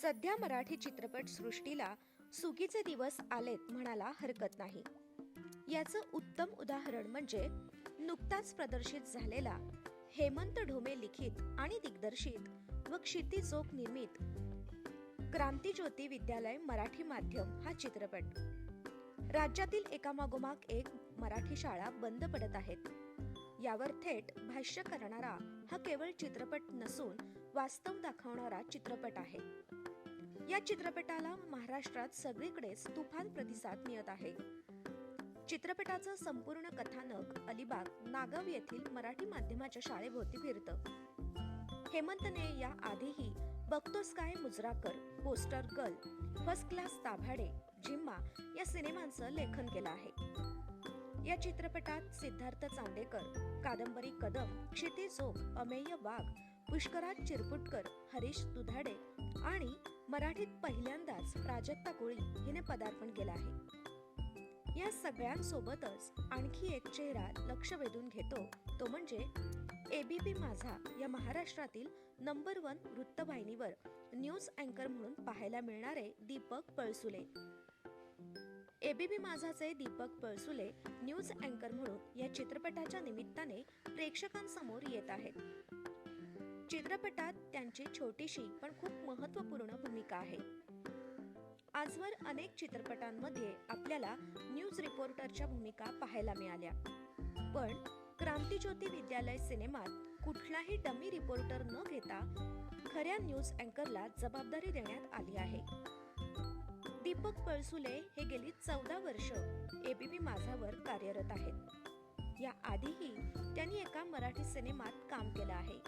सध्या मराठी चित्रपट सृष्टीला सुगीचे दिवस आलेत म्हणायला हरकत नाही. याचं उत्तम उदाहरण म्हणजे नुकताच प्रदर्शित झालेला हेमंत ढोमे लिखित आणि दिग्दर्शित व क्षितिज जोग निर्मित क्रांतिज्योती विद्यालय मराठी माध्यम हा चित्रपट. राज्यातील एकामागोमाग एक मराठी शाळा बंद पडत आहेत. यावर थेट भाष्य करणारा हा केवळ चित्रपट नसून वास्तव दाखवणारा चित्रपट आहे. या चित्रपटाला महाराष्ट्रात सगळीकडेच तुफान प्रतिसाद मिळत आहे. चित्रपटाचं संपूर्ण कथानक अलिबाग नागाव येथील मराठी माध्यमाच्या शाळेभोवती फिरतं. हेमंतने या आधीही बघतोस काय मुजराकर, poster girl, first class Dabhade, Jhimma या सिनेमांचं लेखन केलं आहे. या चित्रपटात सिद्धार्थ चांदेकर, कादंबरी कदम, क्षितिज जोग, अमेय वाघ, पुष्कराज चिरपुटकर, हरीश दुधाडे आणि मराठीत पहिल्यांदाच प्राजक्ता कोळी हिने पदार्पण केलं आहे. या सगळ्यांसोबतच आणखी एक चेहरा लक्ष वेधून घेतो, तो म्हणजे एबीपी माझा या महाराष्ट्रातील नंबर 1 वृत्तवाहिनीवर न्यूज अँकर म्हणून पाहायला मिळणारे दीपक पळसुले. एबीपी माझाचे दीपक पळसुले न्यूज अँकर म्हणून या चित्रपटाच्या निमित्ताने प्रेक्षकांसमोर येत आहेत. चित्रपटात त्यांची छोटीशी पण खूप महत्त्वपूर्ण भूमिका आहे. आजवर अनेक चित्रपटांमध्ये आपल्याला न्यूज रिपोर्टरच्या भूमिका पाहायला मिळाल्या, पण क्रांतिज्योती विद्यालय सिनेमात कुठलाही डमी रिपोर्टर न घेता खऱ्या न्यूज अँकरला जबाबदारी देण्यात आली आहे. दीपक पळसुले हे गेली 14 वर्ष एबीपी माझावर कार्यरत आहेत. या आधीही त्यांनी एका मराठी सिनेमात काम केलं आहे.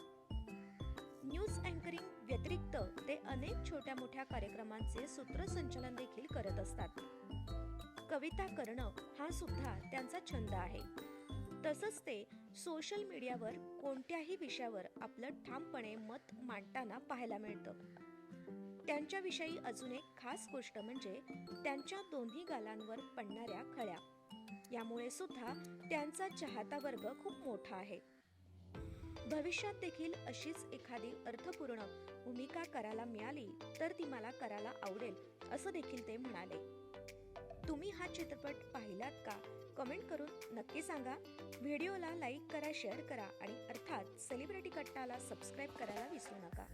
न्यूज अँकरिंग व्यतिरिक्त ते अनेक छोट्या मोठ्या कार्यक्रमांचे सूत्रसंचालन देखील करत असतात. कविता करणं हा सुद्धा त्यांचा छंद आहे. तसंच ते सोशल मीडियावर कोणत्याही विषयावर आपलं ठामपणे मत मांडताना पाहायला मिळतं. त्यांच्याविषयी अजून एक खास गोष्ट म्हणजे त्यांच्या दोन्ही गालांवर पडणाऱ्या खळ्या. यामुळे सुद्धा त्यांचा चाहता वर्ग खूप मोठा आहे. भविष्यात देखील अशीच एखादी अर्थपूर्ण भूमिका करायला मिळाली तर ती मला करायला आवडेल असं देखील ते म्हणाले. तुम्ही हा चित्रपट पाहिलात का? कमेंट करून नक्की सांगा. व्हिडिओला लाईक करा, शेअर करा आणि अर्थात सेलिब्रिटी कट्टाला सबस्क्राईब करायला विसरू नका.